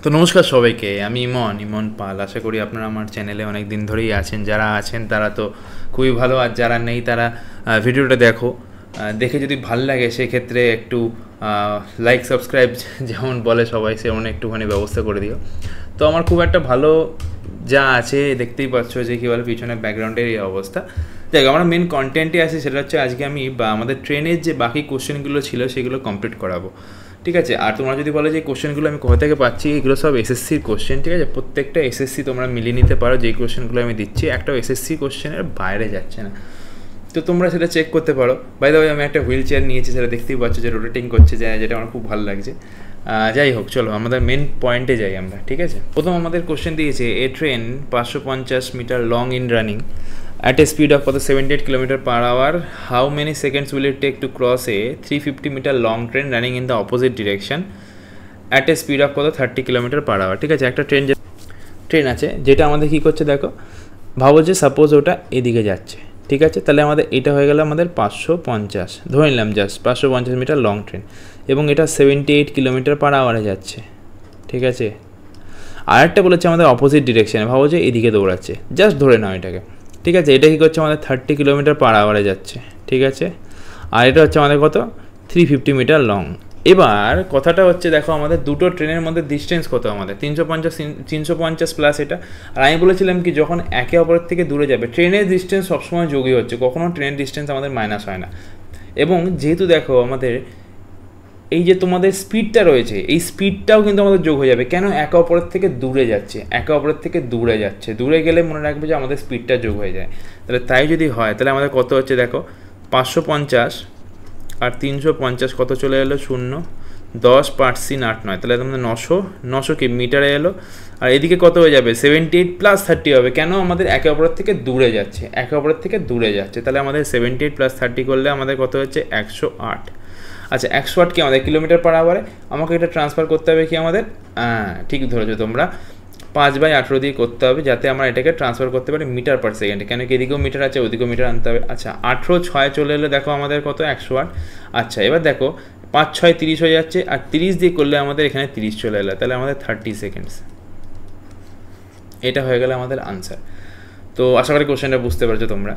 তো নমস্কার সবাইকে, আমি ইমন পাল। আশা করি আপনারা আমার চ্যানেলে অনেক দিন ধরেই আছেন। যারা আছেন তারা তো খুবই ভালো, আর যারা নেই তারা ভিডিওটা দেখে যদি ভালো লাগে সেক্ষেত্রে একটু লাইক সাবস্ক্রাইব যেমন বলে সবাই সেমন একটুখানি ব্যবস্থা করে দিও। তো আমার খুব একটা ভালো যা আছে দেখতেই পাচ্ছ যে কী বলে পিছনে ব্যাকগ্রাউন্ডের এই অবস্থা। দেখ, আমরা মেন কন্টেন্টে আসি, সেটা হচ্ছে আজকে আমি আমাদের ট্রেনের যে বাকি কোশ্চেনগুলো ছিল সেগুলো কমপ্লিট করাবো, ঠিক আছে। আর তোমরা যদি বলো যে কোশ্চেনগুলো আমি কোথা থেকে পাচ্ছি, এগুলো সব এসএসসির কোশ্চেন, ঠিক আছে। প্রত্যেকটা এসএসসি তোমরা মিলিয়ে নিতে পারো, যেই কোশ্চেনগুলো আমি দিচ্ছি একটাও এসএসসি কোশ্চেনের বাইরে যাচ্ছে না, তো তোমরা সেটা চেক করতে পারো। বাই দ্য ওয়ে, আমি একটা হুইল চেয়ার নিয়েছি, সেটা দেখতেই পাচ্ছ যে রোটেটিং করছে, যেটা আমার খুব ভালো লাগছে। যাই হোক, চলো আমাদের মেন পয়েন্টে যাই আমরা, ঠিক আছে। প্রথম আমাদের কোশ্চেন দিয়েছে, a train 550 metre long in running at a speed of 78 km per hour, how many seconds will it take to cross a 350 meter long train running in the opposite direction at a speed of 30 km per hour? ঠিক আছে, একটা train আছে যেটা আমাদের কী করছে, দেখো, ভাবো যে সাপোজ ওটা এদিকে যাচ্ছে, ঠিক আছে। তাহলে আমাদের এটা হয়ে গেল আমাদের 550, ধরে নিলাম জাস্ট 550 মিটার লং ট্রেন, এবং এটা 78 কিলোমিটার পার আওয়ারে যাচ্ছে, ঠিক আছে। আরেকটা বলেছে আমাদের অপোজিট ডিরেকশানে, ভাবো যে এদিকে দৌড়াচ্ছে, জাস্ট ধরে নাও এটাকে, ঠিক আছে। এটা কী করছে, আমাদের 30 কিলোমিটার পার আওয়ারে যাচ্ছে, ঠিক আছে। আর এটা হচ্ছে আমাদের কত, 350 মিটার লং। এবার কথাটা হচ্ছে, দেখো আমাদের দুটো ট্রেনের মধ্যে ডিস্টেন্স কত, আমাদের 350 প্লাস এটা। আর আমি বলেছিলাম কি, যখন একে অপরের থেকে দূরে যাবে ট্রেনের ডিস্টেন্স সবসময় যোগই হচ্ছে, কখনও ট্রেনের ডিস্টেন্স আমাদের মাইনাস হয় না। এবং যেহেতু দেখো আমাদের এই যে তোমাদের স্পিডটা রয়েছে, এই স্পিডটাও কিন্তু আমাদের যোগ হয়ে যাবে। কেন? একে অপরের থেকে দূরে যাচ্ছে, দূরে গেলে মনে রাখবে যে আমাদের স্পিডটা যোগ হয়ে যায়। তাহলে তাই যদি হয়, তাহলে আমাদের কত হচ্ছে, দেখো 550 আর 350 কত চলে এলো, 0, 10 5 3 8 9, তাহলে আমাদের 900 কি মিটারে এলো। আর এদিকে কত হয়ে যাবে, 78 প্লাস 30 হবে। কেন? আমাদের একে অপরের থেকে দূরে যাচ্ছে, তাহলে আমাদের 78 প্লাস 30 করলে আমাদের কত হচ্ছে, 108। আচ্ছা, 108 কি আমাদের কিলোমিটার পার আওয়ারে, আমাকে এটা ট্রান্সফার করতে হবে কি আমাদের, ঠিক ধরেছো তোমরা, 5/18 দিয়ে করতে হবে, যাতে আমরা এটাকে ট্রান্সফার করতে পারি মিটার পার সেকেন্ডে। কেন কি এদিকেও মিটার আছে, ওদিকেও মিটার আনতে হবে। আচ্ছা, 18 6 চলে এলে দেখো আমাদের কত, 108। আচ্ছা, এবার দেখো 5 6 30 হয়ে যাচ্ছে, আর 30 দিয়ে করলে আমাদের এখানে 30 চলে এলো, তাহলে আমাদের 30 সেকেন্ডস। এটা হয়ে গেলে আমাদের আনসার। তো আশা করি কোশ্চেনটা বুঝতে পারছো তোমরা।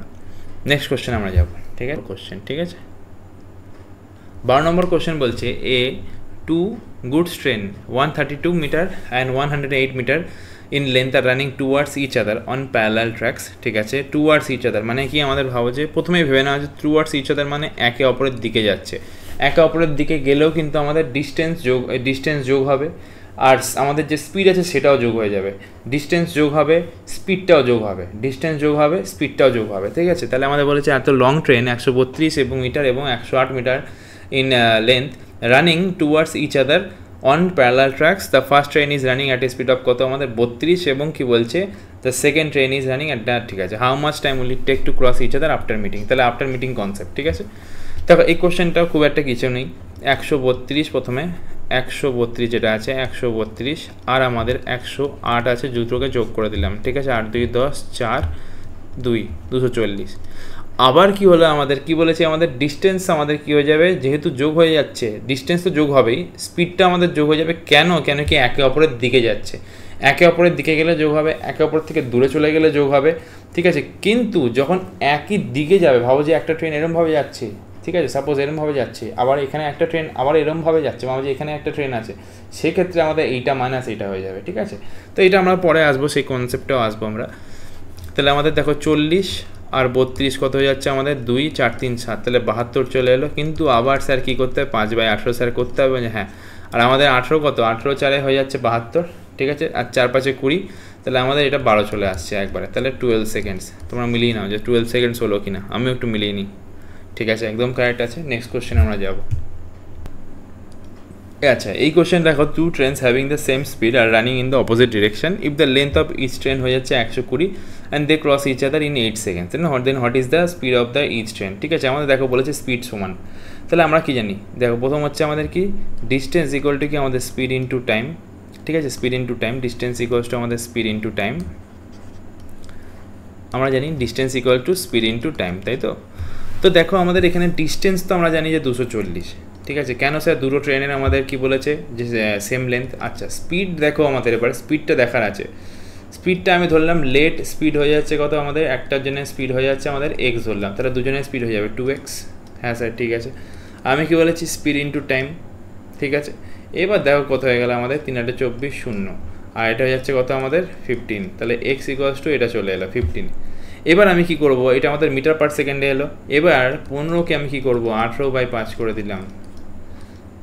নেক্সট কোশ্চেন আমরা যাবো, ঠিক আছে। ঠিক আছে, 12 নম্বর কোশ্চেন বলছে, a 2 goods train 132 metre and 108 metre in length are running towards each other on parallel tracks, ঠিক আছে। টুয়ার্ডস ইচ আদার মানে কি, আমাদের ভাবো যে প্রথমেই ভেবে নেওয়া যে টুয়ার্ডস ইচ আদার মানে একে অপরের দিকে যাচ্ছে। একে অপরের দিকে গেলেও কিন্তু আমাদের ডিস্টেন্স যোগ হবে, আর আমাদের যে স্পিড আছে সেটাও যোগ হয়ে যাবে। ডিস্টেন্স যোগ হবে, স্পিডটাও যোগ হবে, ঠিক আছে। তাহলে আমাদের বলেছে এত লং ট্রেন 132 মিটার এবং 108 metre in length running towards each other on parallel tracks. The first train is running at a speed of কত আমাদের 32, এবং কি বলছে, the second train is running at that, ঠিক আছে। how much time will it take to cross each other after meeting? তাহলে after meeting concept, ঠিক আছে। দেখো এই কোশ্চেনটাও খুব একটা কিছু নেই। 132 প্রথমে 132 যেটা আছে 132, আর আমাদের 108 আছে, দুটোকে যোগ করে দিলাম, ঠিক আছে। 8 2 10, 4 2 240। আবার কি হলো, আমাদের কি বলেছে, আমাদের ডিস্টেন্স আমাদের কি হয়ে যাবে, যেহেতু যোগ হয়ে যাচ্ছে, ডিস্টেন্স তো যোগ হবেই, স্পিডটা আমাদের যোগ হয়ে যাবে। কেন কি একে অপরের দিকে যাচ্ছে, একে অপরের দিকে গেলে যোগ হবে, একে অপর থেকে দূরে চলে গেলে যোগ হবে, ঠিক আছে। কিন্তু যখন একই দিকে যাবে, ভাবো যে একটা ট্রেন এরমভাবে যাচ্ছে, ঠিক আছে, সাপোজ এরমভাবে যাচ্ছে, আবার এখানে একটা ট্রেন আবার এরমভাবে যাচ্ছে, ভাবো যে এখানে একটা ট্রেন আছে, সেক্ষেত্রে আমাদের এইটা মাইনাস এইটা হয়ে যাবে, ঠিক আছে। তো এটা আমরা পরে আসবো, সেই কনসেপ্টটাও আসবো আমরা। তাহলে আমাদের দেখো 40 আর 32 কত হয়ে যাচ্ছে আমাদের, 2 4 3 7, তাহলে 72 চলে এলো। কিন্তু আবার স্যার কী করতে হবে, 5/18 স্যার করতে হবে, হ্যাঁ। আর আমাদের 18 কত, 18 4 হয়ে যাচ্ছে 72, ঠিক আছে। আর 4 5 20, তাহলে আমাদের এটা 12 চলে আসছে একবারে। তাহলে 12 সেকেন্ডস। তোমরা মিলিয়ে নাও যে 12 সেকেন্ডস হলো কি না, আমিও একটু মিলিয়ে নিই, ঠিক আছে, একদম কারেক্ট আছে। নেক্সট কোশ্চেন আমরা যাবো। আচ্ছা, এই কোশ্চেন দেখো, 2 trains having the same speed are running in the opposite direction if the length of each train হয়ে যাচ্ছে 120 and they cross each other in 8 seconds, then what is the speed of the each train, ঠিক আছে। আমাদের দেখো বলেছে speed সমান, তাহলে আমরা কি জানি, দেখো প্রথম হচ্ছে আমাদের কি, ডিস্টেন্স ইকুয়াল টু কি আমাদের স্পিড ইন্টু টাইম, ঠিক আছে। Speed into time, distance equals to আমাদের স্পিড ইন্টু টাইম, আমরা জানি distance equal to speed into time, তাই তো। তো দেখো আমাদের এখানে ডিস্টেন্স তো আমরা জানি যে 240, ঠিক আছে। কেন স্যার দুটো ট্রেনের আমাদের কি বলেছে যে সেম লেন্থ? আচ্ছা স্পিড দেখো আমাদের, এবার স্পিডটা দেখার আছে। স্পিডটা আমি ধরলাম লেট স্পিড হয়ে যাচ্ছে কত আমাদের, একটার জন্য স্পিড হয়ে যাচ্ছে আমাদের এক্স ধরলাম, তাহলে দুজনের স্পিড হয়ে যাবে 2x। হ্যাঁ স্যার ঠিক আছে। আমি কি বলেছি স্পিড ইন্টু টাইম, ঠিক আছে। এবার দেখো কত হয়ে গেল আমাদের 3/24 শূন্য, আর এটা হয়ে যাচ্ছে কত আমাদের 15, তাহলে এক্স ইকুয়ালস টু এটা চলে এলো 15। এবার আমি কি করব, এটা আমাদের মিটার পার সেকেন্ডে এলো। এবার 15কে আমি কি করব 18/5 করে দিলাম,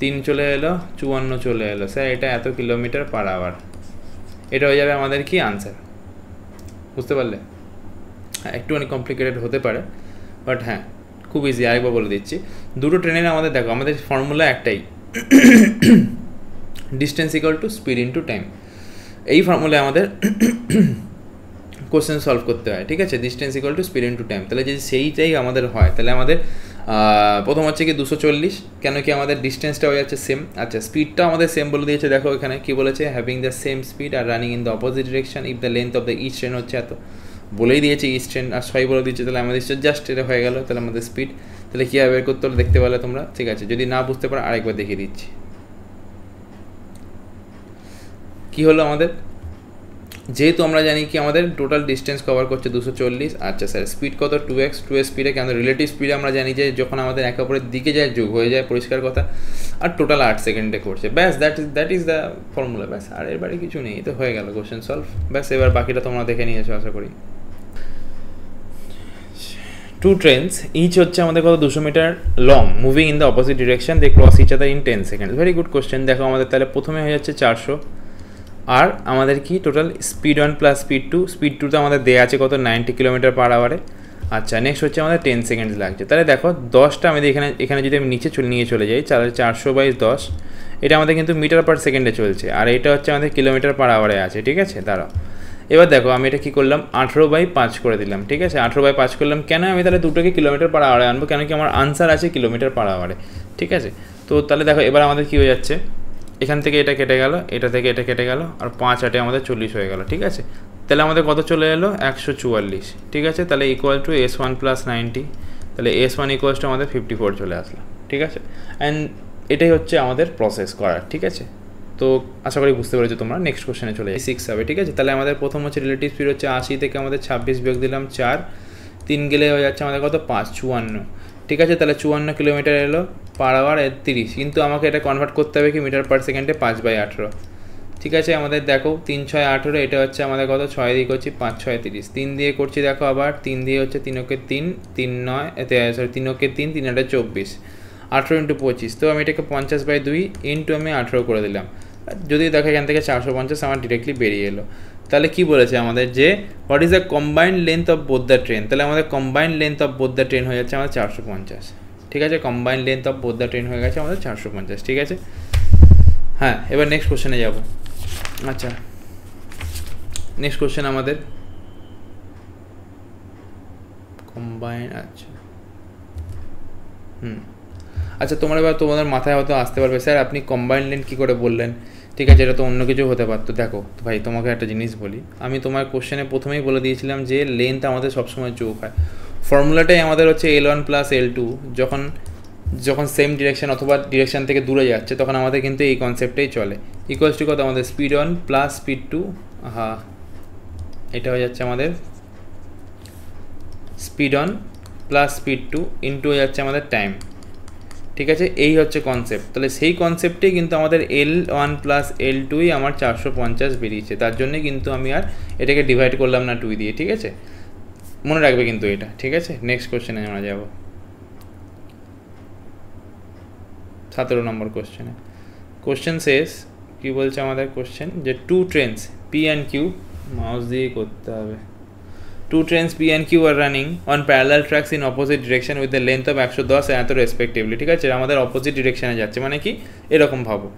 3 চলে এলো, 54 চলে এলো। স্যার এটা এত কিলোমিটার পার আওয়ার, এটা হয়ে যাবে আমাদের কি আনসার। বুঝতে পারলে? হ্যাঁ একটুখানি কমপ্লিকেটেড হতে পারে, বাট হ্যাঁ খুব ইজি। আরেকবার বলে দিচ্ছি, দুটো ট্রেনের আমাদের দেখো আমাদের ফর্মুলা একটাই, distance equal to speed into time. এই ফর্মুলায় আমাদের কোশ্চেন সলভ করতে হয়, ঠিক আছে। Distance equal to speed into time, তাহলে যদি সেইটাই আমাদের হয় তাহলে আমাদের প্রথম হচ্ছে কি 240, কেন কি আমাদের ডিস্টেন্সটা হয়ে যাচ্ছে সেম। আচ্ছা স্পিডটাও আমাদের সেম বলে দিয়েছে, দেখো এখানে কি বলেছে, having the same speed are running in the opposite direction if the length of the each train হচ্ছে এত, বলেই দিয়েছে ইচ ট্রেন, আর সবাই বলে দিচ্ছে, তাহলে আমাদের জাস্ট এটা হয়ে গেল। তাহলে আমাদের স্পিড তাহলে কীভাবে বের করতে হলো দেখতে পেলে তোমরা, ঠিক আছে। যদি না বুঝতে পারো আরেকবার দেখিয়ে দিচ্ছি। কী হলো আমাদের, যেহেতু আমরা জানি কি আমাদের টোটাল ডিস্টেন্স কভার করছে 240। আচ্ছা স্যার স্পিড কত 2x, 2x স্পিডে কেন রিলেটিভ স্পিডে আমরা জানি যে যখন আমাদের একে অপরের দিকে যায় যোগ হয়ে যায়, পরিষ্কার কথা। আর টোটাল 8 সেকেন্ডে করছে, ব্যাস দ্যাট ইজ দ্য ফর্মুলা, ব্যাস। আর এর বাইরে কিছু নেই, তো হয়ে গেল কোশ্চেন সলভ, ব্যাস। এবার বাকিটা তোমরা দেখে নিয়েছো আশা করি। 2 ট্রেনস ইচ হচ্ছে আমাদের কত 200 metre long, moving in the opposite direction, they cross each other in 10 seconds. Very good question. দেখো আমাদের তাহলে প্রথমে হয়ে যাচ্ছে 400, আর আমাদের কি total speed 1 plus speed 2, speed 2 তো আমাদের দেওয়া আছে কত 90 কিলোমিটার পার আওয়ারে। আচ্ছা নেক্সট হচ্ছে আমাদের 10 সেকেন্ডস লাগছে। তাহলে দেখো 10টা আমি এখানে যদি আমি নিচে নিয়ে চলে যাই, তাহলে 400/10, এটা আমাদের কিন্তু মিটার পার সেকেন্ডে চলছে, আর এটা হচ্ছে আমাদের কিলোমিটার পার আওয়ারে আছে, ঠিক আছে। দাঁড়াও এবার দেখো আমি এটা কী করলাম 18/5 করে দিলাম, ঠিক আছে। 18/5 করলাম কেন, আমি তাহলে দুটোকে কিলোমিটার পার আওয়ারে আনবো, কেন কি আমার আনসার আছে কিলোমিটার পার আওয়ারে, ঠিক আছে। তো তাহলে দেখো এবার আমাদের কী হয়ে যাচ্ছে, এখান থেকে এটা কেটে গেল, এটা থেকে এটা কেটে গেল, আর 5 8 আমাদের 40 হয়ে গেল, ঠিক আছে। তাহলে আমাদের কত চলে এলো 144, ঠিক আছে। তাহলে ইকুয়াল টু S1 + 90, তাহলে S1 ইকুয়ালস টু আমাদের 54 চলে আসলো, ঠিক আছে। অ্যান্ড এটাই হচ্ছে আমাদের প্রসেস করার, ঠিক আছে। তো আশা করি বুঝতে পেরেছো তোমরা। নেক্সট কোশ্চেনে চলে যাই, 6 হবে, ঠিক আছে। তাহলে আমাদের প্রথম হচ্ছে রিলেটিভ স্পিড হচ্ছে 80 থেকে আমাদের 26 বিয়োগ দিলাম 4, 3 গেলে হয়ে যাচ্ছে আমাদের কত 5 54, ঠিক আছে। তাহলে 54 কিলোমিটার এলো পার আওয়ার 30, কিন্তু আমাকে এটা কনভার্ট করতে হবে কি মিটার পার সেকেন্ডে 5/18, ঠিক আছে। আমাদের দেখো 3 6 18, এটা হচ্ছে আমাদের কত 6 দিয়ে করছি 5 6 30, 3 দিয়ে করছি দেখো আবার 3 দিয়ে হচ্ছে 3 ওকে 3 3 9 সরি 3 ওকে 3 3 8 24, 18 × 25, তো আমি এটাকে 50/2 ইন্টু আমি 18 করে দিলাম। যদি দেখো এখান থেকে 450 আমার ডিরেক্টলি বেরিয়ে এলো। তাহলে কি বলেছে আমাদের যে what is the combined length of both the train, তাহলে আমাদের combined length of both the train হয়ে যাচ্ছে আমাদের 450, ঠিক আছে। Combined length of both the train হয়ে গেছে আমাদের 450, ঠিক আছে। হ্যাঁ এবার নেক্সট কোশ্চেনে যাব। আচ্ছা নেক্সট কোশ্চেন আমাদের কম্বাইন, আচ্ছা আচ্ছা তোমাদের মাথায় হয়তো আসতে পারবে স্যার আপনি কম্বাইন্ড লেন্থ কী করে বললেন, ঠিক আছে, এটা তো অন্য কিছু হতে পারতো। দেখো ভাই তোমাকে একটা জিনিস বলি, আমি তোমার কোশ্চেনে প্রথমেই বলে দিয়েছিলাম যে লেন্থ আমাদের সবসময় যোগ হয়। ফর্মুলাটাই আমাদের হচ্ছে L1 + L2, যখন সেম ডিরেকশন অথবা ডিরেকশন থেকে দূরে যাচ্ছে তখন আমাদের কিন্তু এই কনসেপ্টেই চলে। ইকুয়ালস টু কত আমাদের স্পিড 1 প্লাস স্পিড 2, হ্যাঁ এটা হয়ে যাচ্ছে আমাদের স্পিড 1 প্লাস স্পিড 2 ইন্টু হয়ে যাচ্ছে আমাদের টাইম, ঠিক আছে। এই হচ্ছে কনসেপ্ট। তাহলে সেই কনসেপ্টেই কিন্তু আমাদের L1 + L2ই আমার 450 বেরিয়েছে, তার জন্যে কিন্তু আমি আর এটাকে ডিভাইড করলাম না 2 দিয়ে, ঠিক আছে। মনে রাখবে কিন্তু এটা, ঠিক আছে। নেক্সট কোশ্চেনে আমরা যাব, 17 নম্বর কোশ্চেনে। কোশ্চেন শেষ কী বলছে আমাদের কোশ্চেন, যে 2 trains P and Q, mouse দিয়ে করতে হবে, 2 trains P and Q are running on parallel tracks in opposite direction with the length of 110 and 100 respectively, ঠিক আছে। আমাদের অপোজিট ডিরেকশানে যাচ্ছে, মানে কি এরকম ভাবো,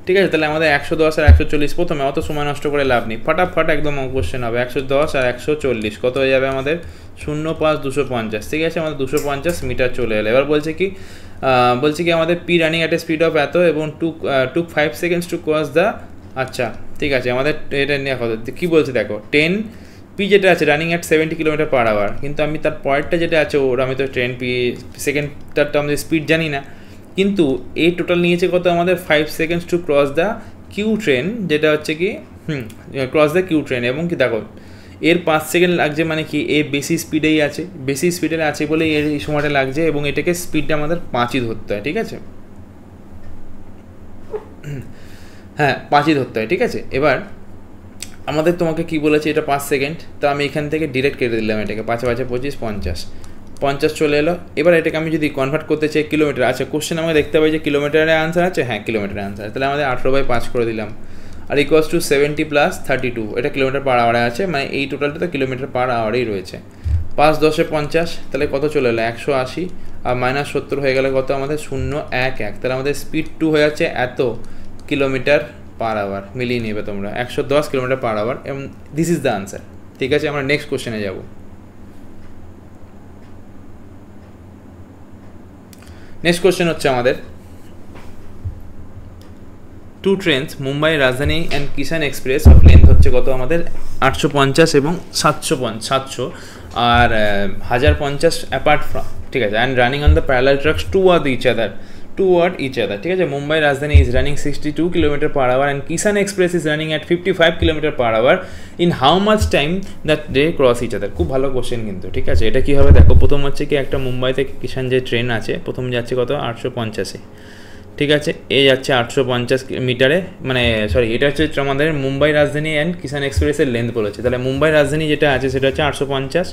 ঠিক আছে। তাহলে আমাদের 110 আর 140, প্রথমে অত সময় নষ্ট করে লাভ নেই, ফটাফট একদম কোশ্চেন হবে। 110 আর 140 কত হয়ে যাবে আমাদের 0 5 250, ঠিক আছে। আমাদের 250 মিটার চলে এলো। এবার বলছে কি আমাদের P running at a speed of এত এবং টুক 5 সেকেন্ডস টু ক্রস দ্য, আচ্ছা ঠিক আছে। আমাদের এটা নিয়ে কথা কী বলছে দেখো, 10 P যেটা আছে running at 70 kilometre per hour, কিন্তু আমি তার পরেরটা যেটা আছে আমি তো ট্রেন P সেকেন্ডটারটা আমাদের স্পিড জানি না, কিন্তু এই টোটাল নিয়েছে কত আমাদের 5 seconds to cross the Q train, যেটা হচ্ছে কি ক্রস দ্য কিউ ট্রেন, এবং কি দেখো এর 5 সেকেন্ড লাগছে, মানে কি এ বেশি স্পিডেই আছে, বেশি স্পিডে আছে বলে এর এই সময়টা লাগছে, এবং এটাকে স্পিডটা আমাদের 5ই ধরতে হয়, ঠিক আছে, হ্যাঁ 5ই ধরতে হয়, ঠিক আছে। এবার আমাদের তোমাকে কি বলেছে, এটা 5 সেকেন্ড, তো আমি এখান থেকে ডিরেক্ট কেটে দিলাম এটাকে, 5 5 25 50 চলে এলো। এবার এটাকে আমি যদি কনভার্ট করতে চাই কিলোমিটার, আচ্ছা কোশ্চেন আমাকে দেখতে পাই যে কিলোমিটারের আনসার আছে, হ্যাঁ কিলোমিটারের আনসার, তাহলে আমাদের 18/5 করে দিলাম, আর ইকুয়ালস টু 70 + 32, এটা কিলোমিটার পার আওয়ারে আছে, মানে এই টোটালটা তো কিলোমিটার পার আওয়ারেই রয়েছে। 5 10 50, তাহলে কত চলে এলো 180, আর -70 হয়ে গেলে কত আমাদের 011, তাহলে আমাদের স্পিড 2 হয়ে যাচ্ছে এত কিলোমিটার পার আওয়ার, মিলিয়ে নেবে তোমরা 110 কিলোমিটার পার আওয়ার, এবং দিস ইজ দ্য আনসার, ঠিক আছে। আমরা নেক্সট কোশ্চেনে যাব। নেক্সট কোশ্চেন হচ্ছে আমাদের, টু ট্রেনস মুম্বাই রাজধানী and Kisan express of length হচ্ছে কত আমাদের 850 এবং 700, আর 1050 অ্যাপার্ট ফ্রম, ঠিক আছে, and running on the parallel tracks toward each other, ঠিক আছে। Mumbai Rajdhani is running 62 kilometre per hour and Kisan express is running at 55 kilometre per hour, in how much time that they cross each other. খুব ভালো question কিন্তু, ঠিক আছে। এটা কী হবে দেখো, প্রথম হচ্ছে কি একটা মুম্বাই থেকে কিষান যে ট্রেন আছে, প্রথম যাচ্ছে কত 850, ঠিক আছে, এ যাচ্ছে 850 মিটারে, মানে সরি এটা হচ্ছে আমাদের মুম্বাই রাজধানী অ্যান্ড কিষান এক্সপ্রেসের লেন্থ বলেছে, তাহলে মুম্বাই রাজধানী যেটা আছে সেটা হচ্ছে 850,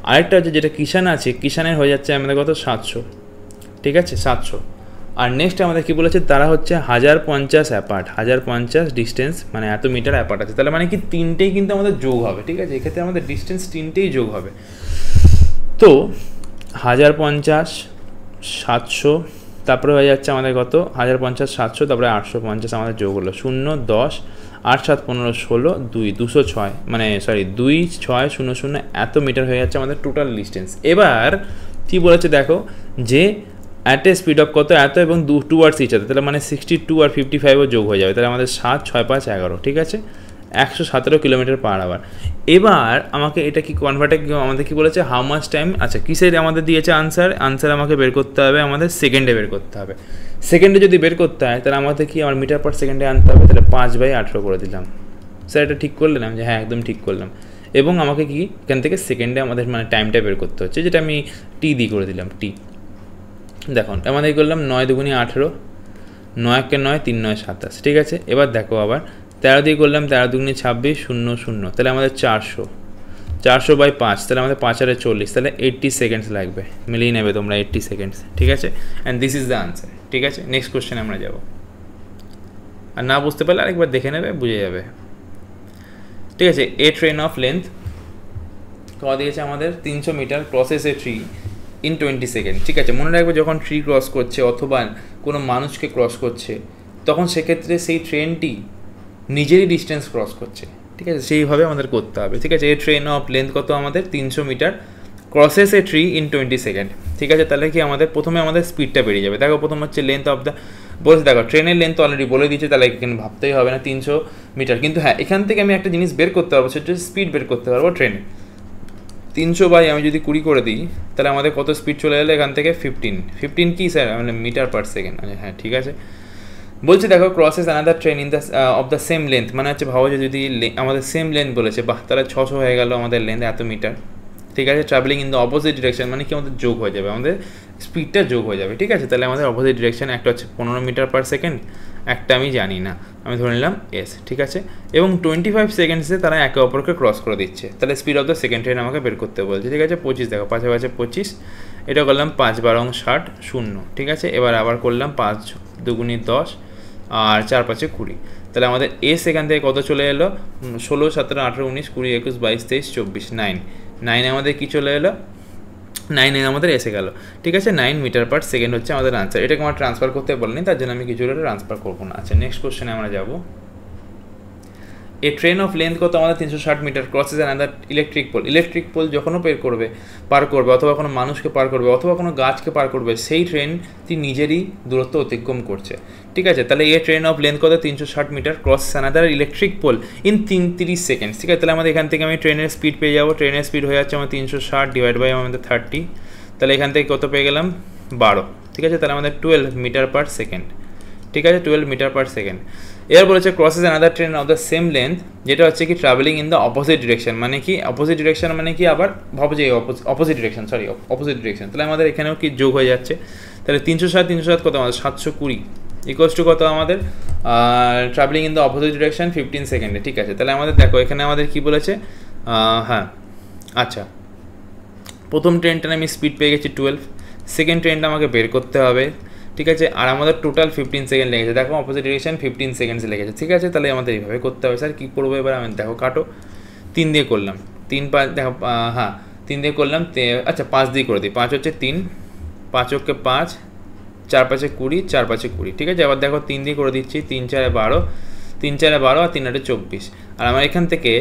আরেকটা হচ্ছে যেটা কিষান আছে, কিষানের হয়ে যাচ্ছে আমাদের কত 700, ঠিক আছে 700, আর নেক্সট আমাদের কী বলেছে, তারা হচ্ছে 1050 অ্যাপার্ট, 1050 ডিস্টেন্স, মানে এত মিটার অ্যাপার্ট আছে, তাহলে মানে কি তিনটেই কিন্তু আমাদের যোগ হবে, ঠিক আছে, এক্ষেত্রে আমাদের ডিস্টেন্স তিনটেই যোগ হবে। তো 1050 700, তারপরে হয়ে যাচ্ছে আমাদের কত 1050 700, তারপরে 850 আমাদের যোগ হলো 0 10 8 7 15 16 2 206, মানে সরি 2600 এত মিটার হয়ে যাচ্ছে আমাদের টোটাল ডিস্টেন্স। এবার কী বলেছে দেখো, যে অ্যাট এ স্পিড অফ কত এত এবং টুয়ার্ডস ইচ আদার, তাহলে মানে 62 আর 55ও যোগ হয়ে যাবে, তাহলে আমাদের 7 6 5 11, ঠিক আছে, 117 কিলোমিটার পার আওয়ার। এবার আমাকে এটা কি কনভার্টে আমাদের কি বলেছে, হাউ মাচ টাইম, আচ্ছা কিসের আমাদের দিয়েছে আনসার আমাকে বের করতে হবে, আমাদের সেকেন্ডে বের করতে হবে। সেকেন্ডে যদি বের করতে হয় তাহলে আমাদের কি আমার মিটার পার সেকেন্ডে আনতে হবে, তাহলে 5/18 করে দিলাম। স্যার এটা ঠিক করলাম, যে হ্যাঁ একদম ঠিক করলাম, এবং আমাকে কি এখান থেকে সেকেন্ডে আমাদের মানে টাইমটা বের করতে হচ্ছে, যেটা আমি টি দিয়ে করে দিলাম, টি দেখুন আমাদের করলাম 9 2 18, 9 × 9 3 9 27, ঠিক আছে। এবার দেখো আবার 13 দিয়ে করলাম, 13 2 26 0 0, তাহলে আমাদের 400/5, তাহলে আমাদের 5 আর 40, তাহলে 80 সেকেন্ডস লাগবে, মিলিয়ে নেবে তোমরা 80 সেকেন্ডস, ঠিক আছে, and this is the answer, ঠিক আছে। নেক্সট কোশ্চেনে আমরা যাব, আর না বুঝতে পারলে আরেকবার দেখে নেবে, বুঝে যাবে, ঠিক আছে। এ ট্রেন অফ লেন্থ কত দিয়েছে আমাদের 300 metre, crosses a tree in 20 second, ঠিক আছে। মনে রাখবে যখন ট্রি ক্রস করছে অথবা কোনো মানুষকে ক্রস করছে, তখন সেক্ষেত্রে সেই ট্রেনটি নিজেরই ডিস্টেন্স ক্রস করছে, ঠিক আছে, সেইভাবে আমাদের করতে হবে, ঠিক আছে। এ ট্রেন অফ লেন্থ কত আমাদের 300 metre, crosses a tree in 20 second, ঠিক আছে। তাহলে কি আমাদের প্রথমে আমাদের স্পিডটা বেরিয়ে যাবে, দেখো প্রথম হচ্ছে লেন্থ অফ দ্য, বলছে দেখো ট্রেনের লেন্থ অলরেডি বলে দিয়েছে, তাহলে এখানে ভাবতেই হবে না 300 মিটার, কিন্তু হ্যাঁ এখান থেকে আমি একটা জিনিস বের করতে পারবো, সেটা হচ্ছে স্পিড বের করতে পারবো ট্রেনে। 300 আমি যদি 20 করে দিই, তাহলে আমাদের কত স্পিড চলে এলো এখান থেকে 15 কি স্যার, মানে মিটার পার সেকেন্ড, হ্যাঁ ঠিক আছে। বলছে দেখো crosses another train in the of the same length, মানে হচ্ছে ভাবো যে যদি আমাদের সেম লেন্থ বলেছে, বাহ তাহলে 600 হয়ে গেল আমাদের লেন্থ এত মিটার, ঠিক আছে। Travelling in the opposite direction, মানে কি আমাদের যোগ হয়ে যাবে, আমাদের স্পিডটা যোগ হয়ে যাবে, ঠিক আছে। তাহলে আমাদের অপোজিট ডিরেকশন একটা হচ্ছে 15 মিটার পার সেকেন্ড, একটা আমি জানি না, আমি ধরে নিলাম এস, ঠিক আছে। এবং 25 সেকেন্ডসে তারা একে অপরকে ক্রস করে দিচ্ছে, তাহলে speed of the second train আমাকে বের করতে বলছে, ঠিক আছে। 25 দেখো 5 5 25, এটা করলাম 5 12 60 0, ঠিক আছে। এবার আবার করলাম 5 2 10 আর 4 5 20, তাহলে আমাদের এস এখান থেকে কত চলে এলো 16 17 18 19 20 21 22 23 24 9 আমাদের কি চলে এলো, 9 আমাদের এসে গেল, ঠিক আছে। 9 মিটার পার সেকেন্ড হচ্ছে আমাদের আনসার। এটাকে আমার ট্রান্সফার করতে বলেনি, তার জন্য আমি কিছু ট্রান্সফার করবো না। আচ্ছা নেক্সট কোশ্চেনে আমরা যাব। এ ট্রেন অফ লেন্থ কত আমাদের 360 metre, crosses another electric pole যখনও পার করবে অথবা কোনো মানুষকে পার করবে অথবা কোনো গাছকে পার করবে, সেই ট্রেনটি নিজেরই দূরত্ব অতিক্রম করছে, ঠিক আছে। তাহলে এ ট্রেন অফ লেন্থ কত 360 metre, crosses another electric pole in 30 seconds, ঠিক আছে। তাহলে আমাদের এখান থেকে আমি ট্রেনের স্পিড পেয়ে যাবো, ট্রেনের স্পিড হয়ে যাচ্ছে আমার 360 ডিভাইড বাই আমাদের 30, তাহলে এখান থেকে কত পেয়ে গেলাম 12, ঠিক আছে, তাহলে আমাদের 12 মিটার পার সেকেন্ড, ঠিক আছে, 12 মিটার পার সেকেন্ড। এবার বলেছে crosses another train of the same length, যেটা হচ্ছে কি travelling in the opposite direction, মানে কি অপোজিট ডিরেকশন মানে কি আবার ভাবো যে অপোজিট ডিরেকশন, অপোজিট ডিরেকশন, তাহলে আমাদের এখানেও কি যোগ হয়ে যাচ্ছে, তাহলে 360 কত আমাদের 720 ইকুয়ালস টু কত আমাদের travelling in the opposite direction 15 সেকেন্ডে, ঠিক আছে। তাহলে আমাদের দেখো এখানে আমাদের কি বলেছে, হ্যাঁ আচ্ছা, প্রথম ট্রেনটা আমি স্পিড পেয়ে গেছি 12, সেকেন্ড ট্রেনটা আমাকে বের করতে হবে, ঠিক আছে, আর আমাদের টোটাল 15 সেকেন্ড লেগেছে, দেখো অপোজিট ডিরেকশন 15 সেকেন্ডস লেগেছে, ঠিক আছে। তাহলে আমাদের এইভাবে করতে হবে। স্যার কী করবো এবার, আমি দেখো কাটো, 3 দিয়ে করলাম, 3 5 দেখো, হ্যাঁ 3 দিয়ে করলাম, আচ্ছা 5 দিয়ে করে দিই, 5 হচ্ছে 3, 5 ওকে 5, 4 5 20, 4 5 20, ঠিক আছে। আবার দেখো 3 দিয়ে করে দিচ্ছি, 3 4 12, 3 4 12 আর 3 8 24, আর আমরা এখান থেকে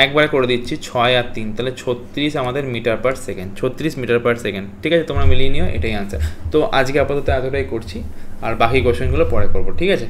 একবারে করে দিচ্ছি 6 আর 3, তাহলে 36 আমাদের metre per second, 36 metre per second, ঠিক আছে। তোমরা মিলিয়ে নিও, এটাই আনসার। তো আজকে আপাতত এতটাই করছি, আর বাকি কোশ্চেনগুলো পরে করবো, ঠিক আছে।